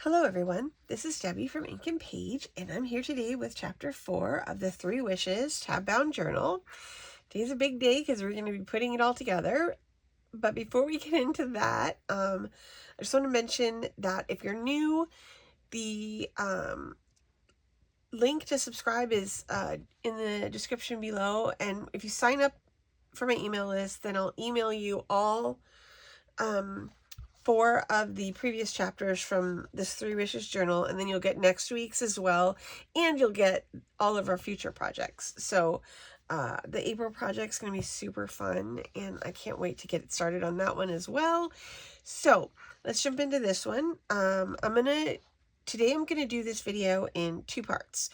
Hello everyone, this is Debbie from Ink and Page, and I'm here today with chapter 4 of the 3 Wishes tab-bound journal. Today's a big day because we're going to be putting it all together, but before we get into that, I just want to mention that if you're new, the link to subscribe is in the description below, and if you sign up for my email list, then I'll email you all 4 of the previous chapters from this 3 Wishes journal, and then you'll get next week's as well, and you'll get all of our future projects. So the April project's going to be super fun, and I can't wait to get it started on that one as well. So let's jump into this one. Today I'm going to do this video in 2 parts.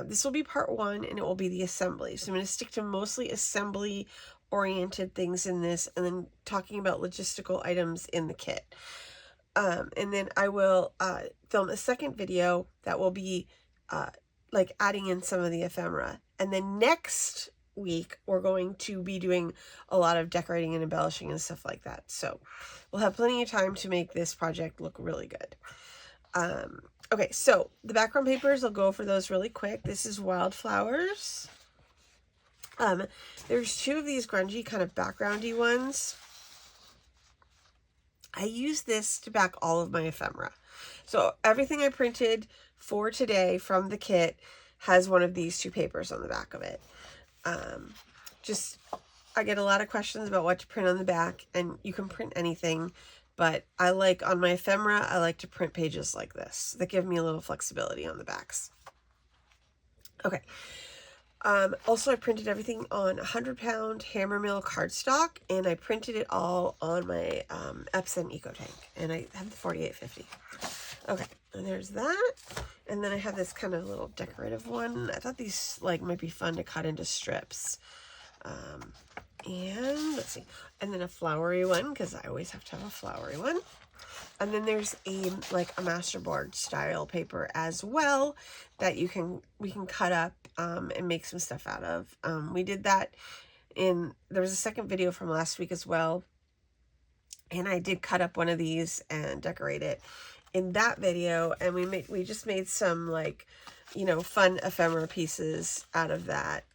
This will be part 1, and it will be the assembly. So I'm going to stick to mostly assembly oriented things in this, and then talking about logistical items in the kit. And then I will film a second video that will be like adding in some of the ephemera. And then next week we're going to be doing a lot of decorating and embellishing and stuff like that. So we'll have plenty of time to make this project look really good. Okay, so the background papers, I'll go over those really quick. This is Wildflowers. There's 2 of these grungy kind of backgroundy ones. I use this to back all of my ephemera. So everything I printed for today from the kit has one of these 2 papers on the back of it. I get a lot of questions about what to print on the back, and you can print anything, but I like, on my ephemera, I like to print pages like this that give me a little flexibility on the backs. Okay. Also, I printed everything on 100-pound hammer mill cardstock, and I printed it all on my Epson Eco Tank, and I have the 4850. Okay, and there's that, and then I have this kind of little decorative one. I thought these might be fun to cut into strips. And let's see, and then a flowery one, because I always have to have a flowery one. And then there's a masterboard style paper as well that we can cut up and make some stuff out of. We did that there was a second video from last week as well, and I did cut up one of these and decorate it in that video, and we just made some fun ephemera pieces out of that.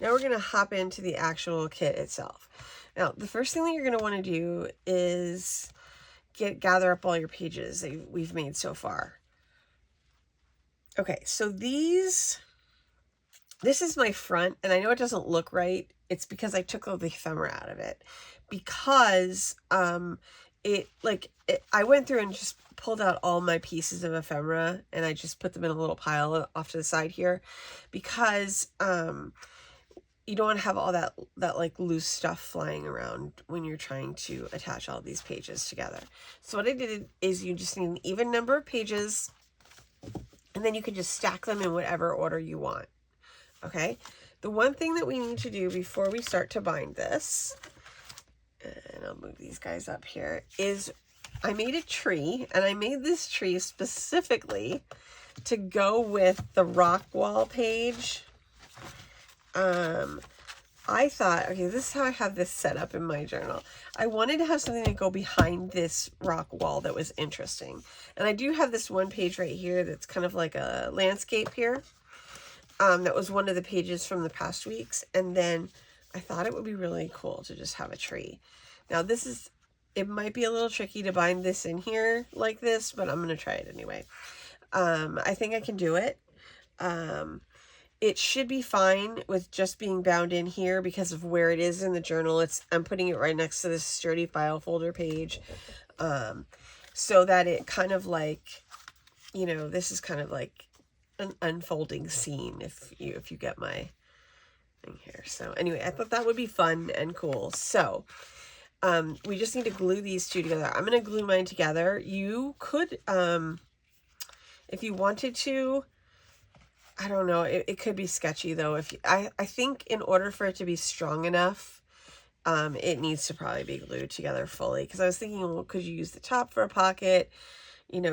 Now we're going to hop into the actual kit itself. Now the first thing that you're going to want to do is gather up all your pages that we've made so far. Okay, so this is my front, and I know it doesn't look right. It's because I took all the ephemera out of it, because I went through and just pulled out all my pieces of ephemera, and I just put them in a little pile off to the side here, because you don't want to have all that loose stuff flying around when you're trying to attach all these pages together. So what I did is, you just need an even number of pages, and then you can just stack them in whatever order you want. Okay, the one thing that we need to do before we start to bind this, and I'll move these guys up here, is I made a tree, and I made this tree specifically to go with the rock wall page. I thought, okay, this is how I have this set up in my journal. I wanted to have something to go behind this rock wall that was interesting. And I do have this one page right here that's kind of like a landscape here. That was one of the pages from the past weeks. And then I thought it would be really cool to just have a tree. Now it might be a little tricky to bind this in here like this, but I'm going to try it anyway. I think I can do it. It should be fine with just being bound in here because of where it is in the journal. I'm putting it right next to this sturdy file folder page, so that it kind of this is kind of like an unfolding scene, if you get my thing here. So anyway, I thought that would be fun and cool. So we just need to glue these 2 together. I'm going to glue mine together. You could, if you wanted to, I don't know, it could be sketchy though. I think in order for it to be strong enough, it needs to probably be glued together fully. Because I was thinking, well, could you use the top for a pocket?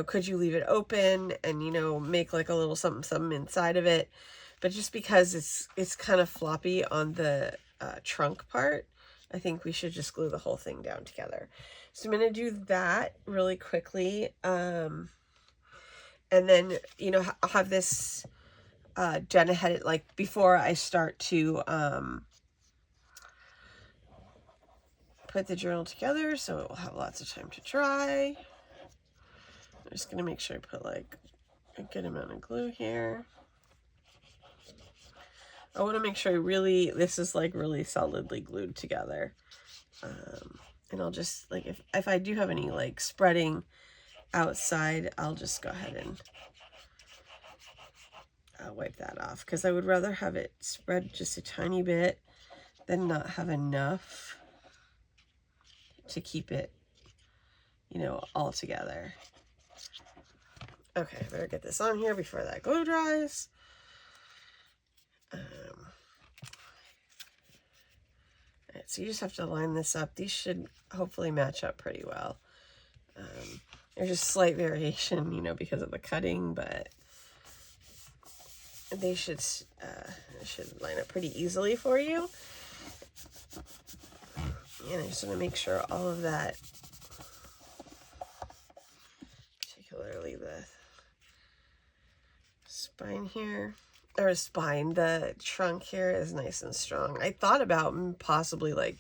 Could you leave it open and, make like a little something inside of it? But just because it's kind of floppy on the trunk part, I think we should just glue the whole thing down together. So I'm going to do that really quickly. And then, you know, I'll have this done ahead, like before I start to put the journal together, so it will have lots of time to dry. I'm just going to make sure I put like a good amount of glue here. I want to make sure this is like really solidly glued together. And I'll just, like, if I do have any like spreading outside, I'll just go ahead and wipe that off, because I would rather have it spread just a tiny bit than not have enough to keep it, you know, all together. Okay, I better get this on here before that glue dries. Alright, so you just have to line this up. These should hopefully match up pretty well. There's just slight variation, you know, because of the cutting, but they should line up pretty easily for you. And I just want to make sure all of that, particularly the spine here, or the trunk here is nice and strong. I thought about possibly like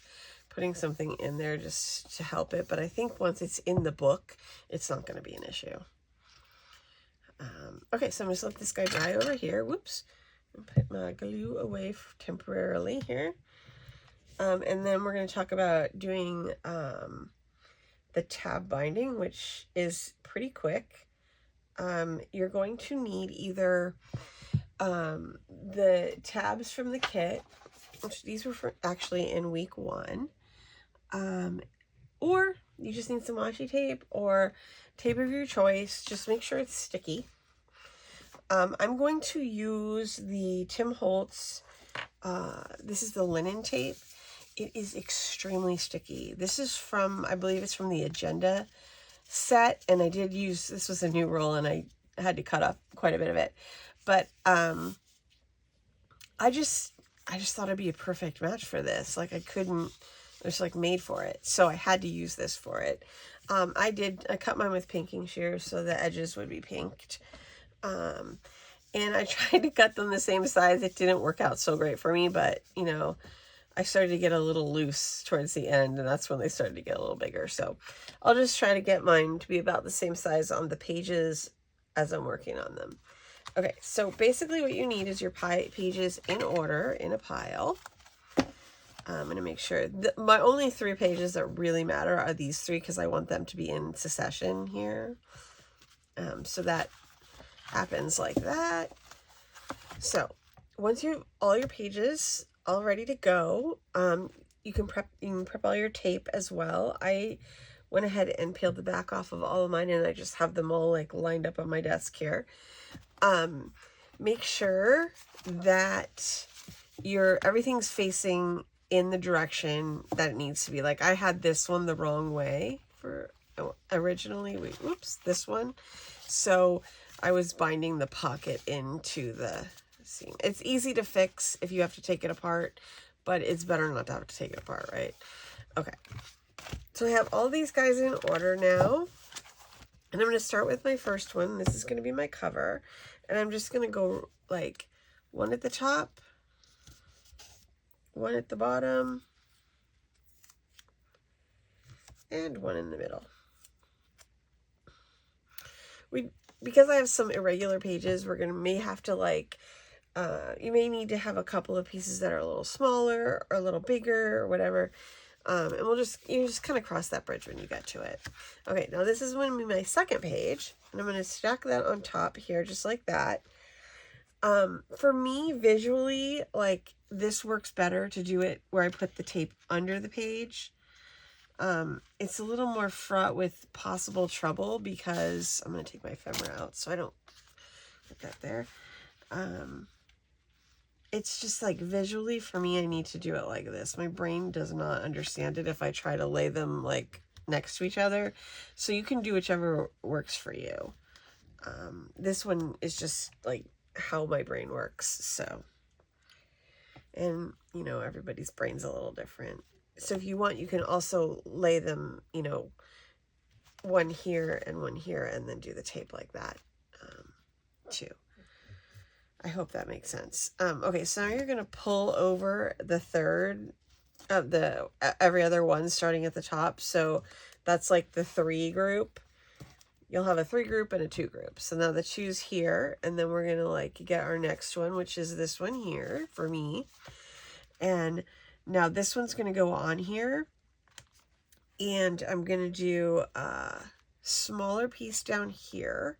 putting something in there just to help it, but I think once it's in the book, it's not going to be an issue. Okay, so I'm just let this guy dry over here. Whoops. And put my glue away temporarily here. And then we're going to talk about doing the tab binding, which is pretty quick. You're going to need either the tabs from the kit, which these were actually in week 1, or you just need some washi tape or tape of your choice. Just make sure it's sticky. I'm going to use the Tim Holtz, this is the linen tape. It is extremely sticky. This is from, I believe it's from the Agenda set, and I did use, this was a new roll, and I had to cut up quite a bit of it. But I just thought it'd be a perfect match for this. Like, I couldn't, it was like made for it. So I had to use this for it. I cut mine with pinking shears so the edges would be pinked. And I tried to cut them the same size. It didn't work out so great for me, but, you know, I started to get a little loose towards the end, and that's when they started to get a little bigger. So I'll just try to get mine to be about the same size on the pages as I'm working on them. Okay, so basically what you need is your pages in order in a pile. I'm going to make sure my only 3 pages that really matter are these 3, because I want them to be in succession here. So that happens like that. So once you have all your pages all ready to go, you can prep all your tape as well. I went ahead and peeled the back off of all of mine, and I just have them all like lined up on my desk here. Make sure that everything's facing in the direction that it needs to be. Like, I had this one the wrong way for originally. Whoops, this one. So I was binding the pocket into the seam. It's easy to fix if you have to take it apart, but it's better not to have to take it apart, right? Okay. So I have all these guys in order now. And I'm going to start with my first one. This is going to be my cover. And I'm just going to go like one at the top, one at the bottom, and one in the middle. Because I have some irregular pages, may have to like, you may need to have a couple of pieces that are a little smaller or a little bigger or whatever. And you just kind of cross that bridge when you get to it. Okay, now this is going to be my second page, and I'm going to stack that on top here, just like that. For me, visually, like, this works better to do it where I put the tape under the page. It's a little more fraught with possible trouble, because I'm going to take my ephemera out so I don't put that there. It's just like visually for me, I need to do it like this. My brain does not understand it if I try to lay them like next to each other. So you can do whichever works for you. This one is just like how my brain works. So, and you know, everybody's brain's a little different. So if you want, you can also lay them, you know, one here and one here, and then do the tape like that. 2. I hope that makes sense. Okay, so now you're going to pull over the third of the every other one starting at the top. So that's like the 3 group. You'll have a 3 group and a 2 group. So now the 2's here, and then we're going to like get our next one, which is this one here for me. And now this one's going to go on here, and I'm going to do a smaller piece down here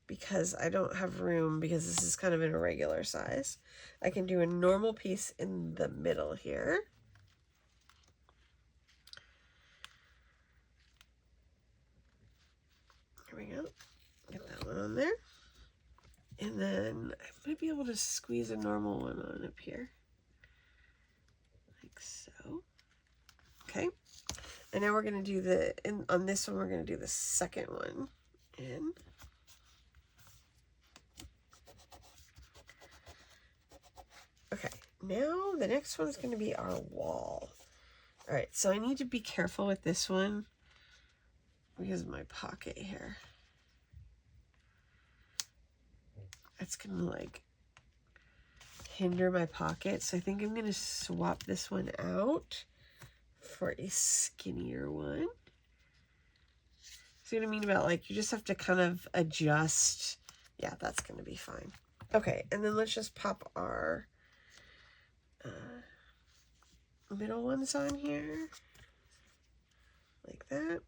because I don't have room, because this is kind of an irregular size. I can do a normal piece in the middle here. Here we go. Get that one on there. And then I might be able to squeeze a normal one on up here. Like so. Okay. And now we're going to do on this one, we're going to do the second one in. Okay, now the next one's going to be our wall. All right, so I need to be careful with this one because of my pocket here. It's going to like hinder my pocket. So I think I'm going to swap this one out for a skinnier one. See what I mean about like, you just have to kind of adjust. Yeah, that's going to be fine. Okay, and then let's just pop our middle ones on here like that.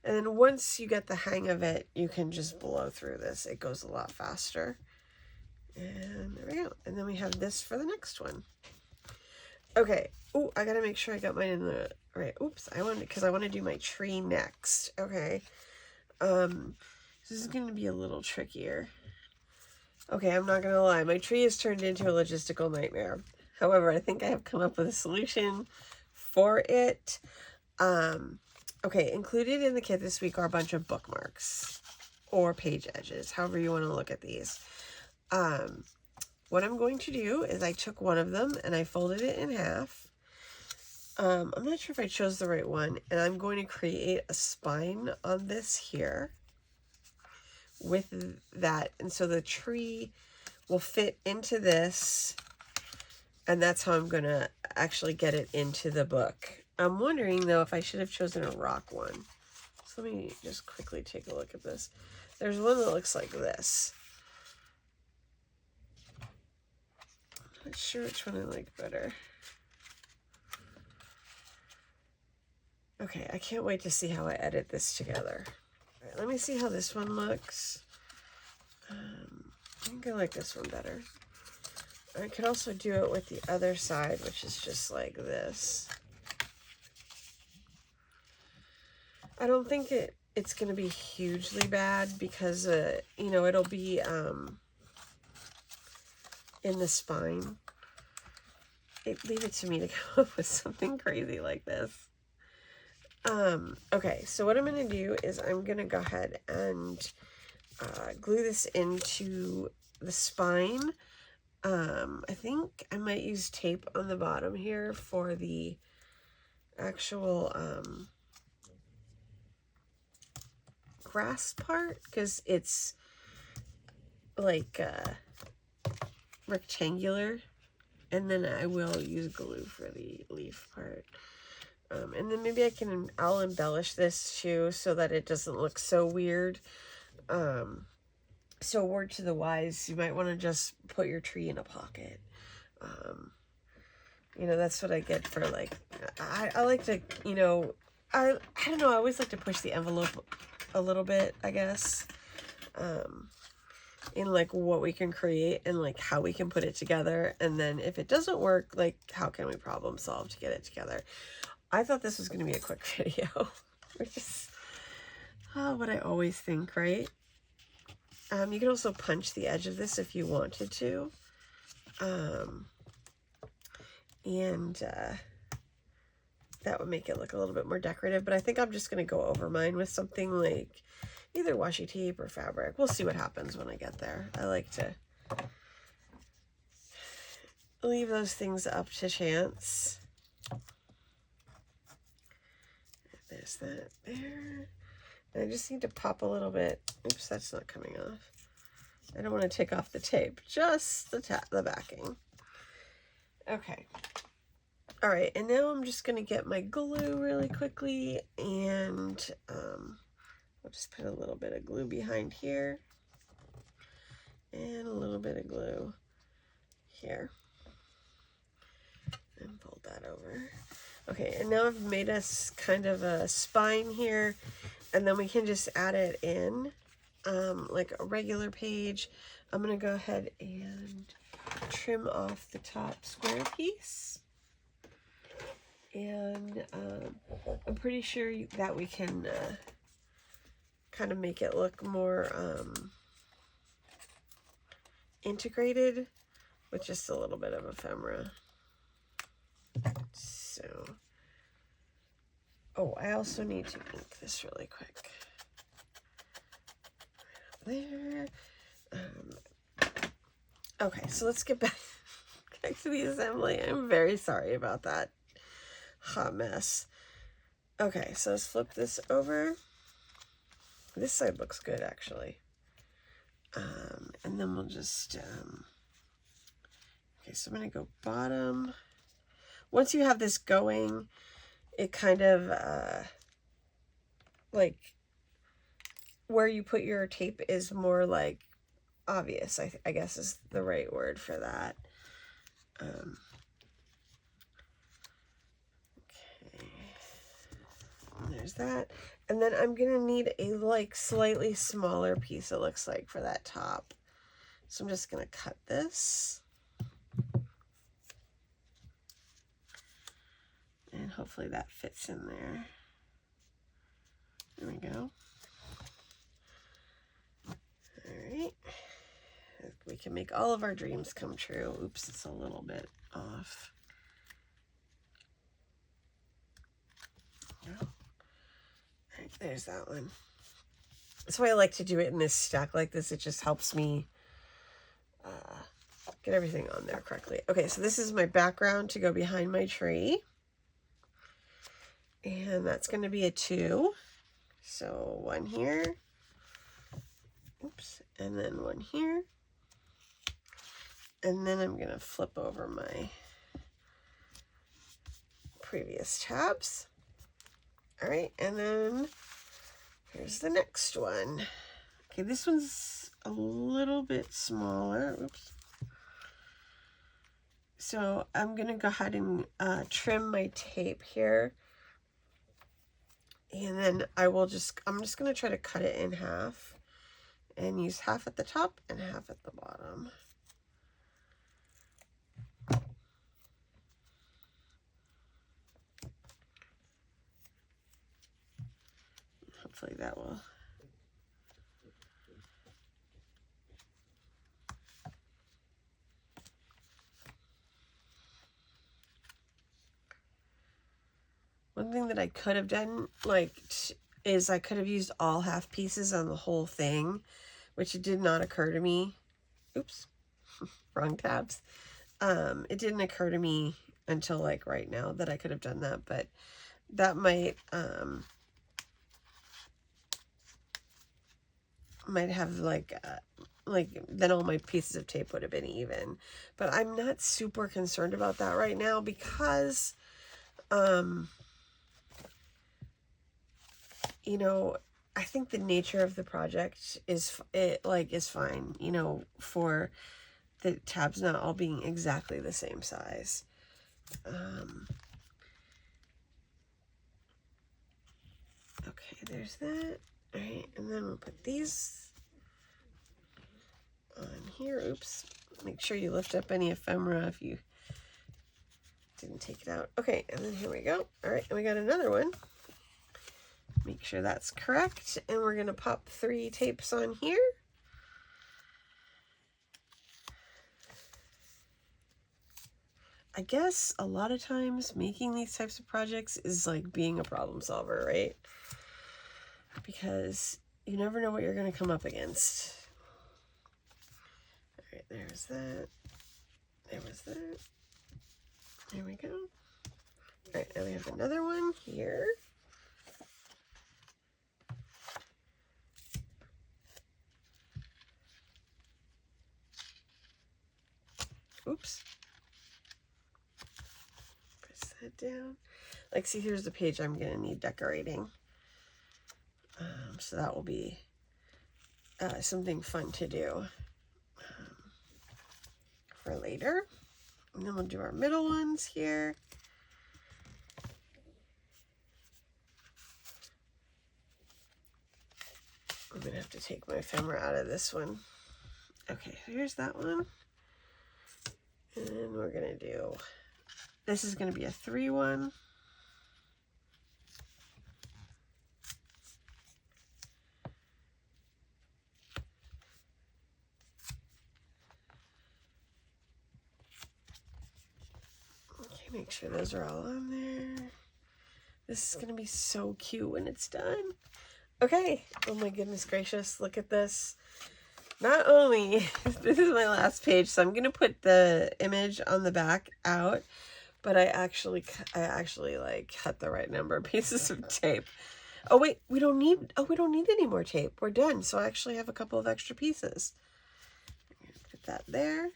And then once you get the hang of it, you can just blow through this. It goes a lot faster. And there we go. And then we have this for the next one. Okay. Oh, I gotta make sure I got mine in the right. Oops. Because I want to do my tree next. Okay. This is going to be a little trickier. Okay, I'm not gonna lie. My tree has turned into a logistical nightmare. However, I think I have come up with a solution for it. Okay, included in the kit this week are a bunch of bookmarks or page edges, however you want to look at these. What I'm going to do is I took one of them and I folded it in half. I'm not sure if I chose the right one, and I'm going to create a spine on this here with that. And so the tree will fit into this, and that's how I'm going to actually get it into the book. I'm wondering, though, if I should have chosen a rock one. So let me just quickly take a look at this. There's one that looks like this. I'm not sure which one I like better. Okay, I can't wait to see how I edit this together. All right, let me see how this one looks. I think I like this one better. I could also do it with the other side, which is just like this. I don't think it's going to be hugely bad because, you know, it'll be in the spine. Leave it to me to come up with something crazy like this. Okay, so what I'm going to do is I'm going to go ahead and glue this into the spine. I think I might use tape on the bottom here for the actual grass part, because it's like rectangular, and then I will use glue for the leaf part. And then maybe I'll embellish this too so that it doesn't look so weird. So word to the wise, you might want to just put your tree in a pocket. You know, that's what I get for like, I like to, you know, I don't know, I always like to push the envelope a little bit, I guess, in like what we can create and like how we can put it together. And then if it doesn't work, like how can we problem solve to get it together? I thought this was going to be a quick video, which is what I always think, right? You can also punch the edge of this if you wanted to. That would make it look a little bit more decorative, but I think I'm just going to go over mine with something like either washi tape or fabric. We'll see what happens when I get there. I like to leave those things up to chance. There's that there. I just need to pop a little bit. Oops, that's not coming off. I don't want to take off the tape, just the backing. Okay. All right, and now I'm just going to get my glue really quickly, and I'll just put a little bit of glue behind here, and a little bit of glue here, and fold that over. Okay, and now I've made us kind of a spine here, and then we can just add it in like a regular page. I'm going to go ahead and trim off the top square piece. And I'm pretty sure that we can kind of make it look more integrated with just a little bit of ephemera. So, oh, I also need to ink this really quick. There. Okay, so let's get back to the assembly. I'm very sorry about that hot mess. Okay, so let's flip this over. This side looks good, actually. And then we'll just, okay, so I'm going to go bottom. Once you have this going, it kind of, like, where you put your tape is more, like, obvious, I guess is the right word for that. Okay. There's that. And then I'm going to need a, like, slightly smaller piece, it looks like, for that top. So I'm just going to cut this. And hopefully that fits in there. There we go. Alright. We can make all of our dreams come true. Oops, it's a little bit off. Alright, there's that one. That's why I like to do it in this stack like this. It just helps me get everything on there correctly. Okay, so this is my background to go behind my tree. And that's going to be a 2. So one here. Oops. And then one here. And then I'm going to flip over my previous tabs. All right. And then here's the next one. Okay, this one's a little bit smaller. Oops. So I'm going to go ahead and trim my tape here. And then I'm just going to try to cut it in half and use half at the top and half at the bottom. Hopefully that will. One thing that I could have done, like, is I could have used all half pieces on the whole thing, which it did not occur to me. Oops, wrong tabs. It didn't occur to me until, like, right now that I could have done that, but that might have, like, then all my pieces of tape would have been even. But I'm not super concerned about that right now because, you know, I think the nature of the project is fine, you know, for the tabs not all being exactly the same size. Okay, there's that. All right, and then we'll put these on here. Oops. Make sure you lift up any ephemera if you didn't take it out. Okay, and then here we go. All right, and we got another one. Make sure that's correct. And we're going to pop 3 tapes on here. I guess a lot of times making these types of projects is like being a problem solver, right? Because you never know what you're going to come up against. All right, there's that. There was that. There we go. All right, now we have another one here. Oops. Press that down. Like, see, here's the page I'm going to need decorating. So that will be something fun to do for later. And then we'll do our middle ones here. I'm going to have to take my ephemera out of this one. Okay, here's that one. And we're going to do, this is going to be a 3-1. Okay, make sure those are all on there. This is going to be so cute when it's done. Okay, oh my goodness gracious, look at this. Not only, this is my last page, so I'm going to put the image on the back out, but I actually like cut the right number of pieces of tape. Oh wait, we don't need any more tape. We're done. So I actually have a couple of extra pieces. Put that there.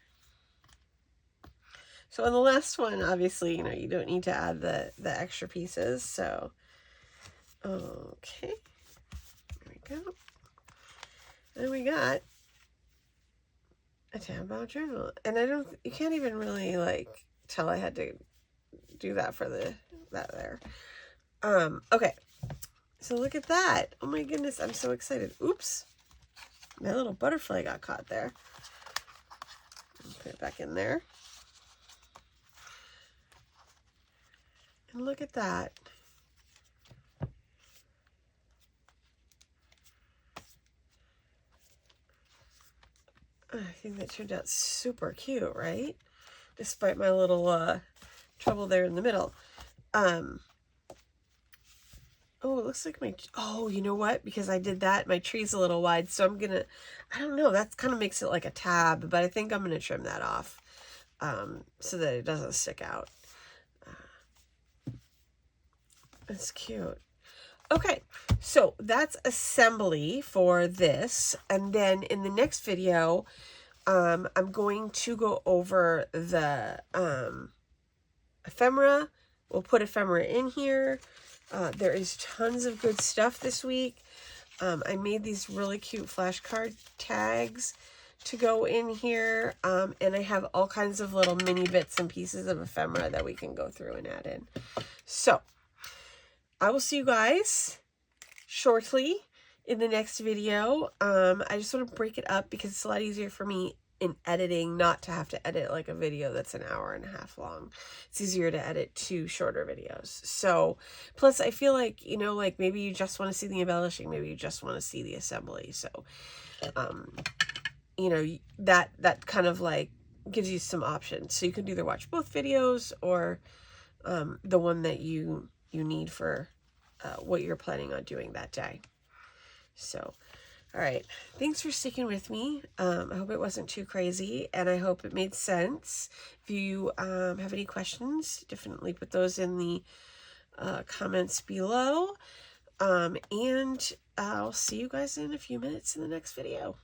So on the last one, obviously, you don't need to add the extra pieces. So, okay. There we go. And we got a tab-bound journal. And you can't even really like tell I had to do that for that there. Okay. So look at that. Oh my goodness, I'm so excited. Oops. My little butterfly got caught there. Put it back in there. And look at that. I think that turned out super cute, right? Despite my little trouble there in the middle. Oh, it looks like oh, you know what? Because I did that, my tree's a little wide, so I'm gonna, I don't know, that kind of makes it like a tab, but I think I'm gonna trim that off so that it doesn't stick out. It's cute. Okay, so that's assembly for this, and then in the next video, I'm going to go over the ephemera. We'll put ephemera in here. There is tons of good stuff this week. I made these really cute flashcard tags to go in here, and I have all kinds of little mini bits and pieces of ephemera that we can go through and add in. So, I will see you guys shortly in the next video. I just want to break it up because it's a lot easier for me in editing not to have to edit like a video that's an hour and a half long. It's easier to edit 2 shorter videos. So, plus I feel like, like maybe you just want to see the embellishing, maybe you just want to see the assembly. So, that kind of like gives you some options. So you can either watch both videos or the one that you need for what you're planning on doing that day. So, all right. Thanks for sticking with me. I hope it wasn't too crazy, and I hope it made sense. If you have any questions, definitely put those in the comments below. And I'll see you guys in a few minutes in the next video.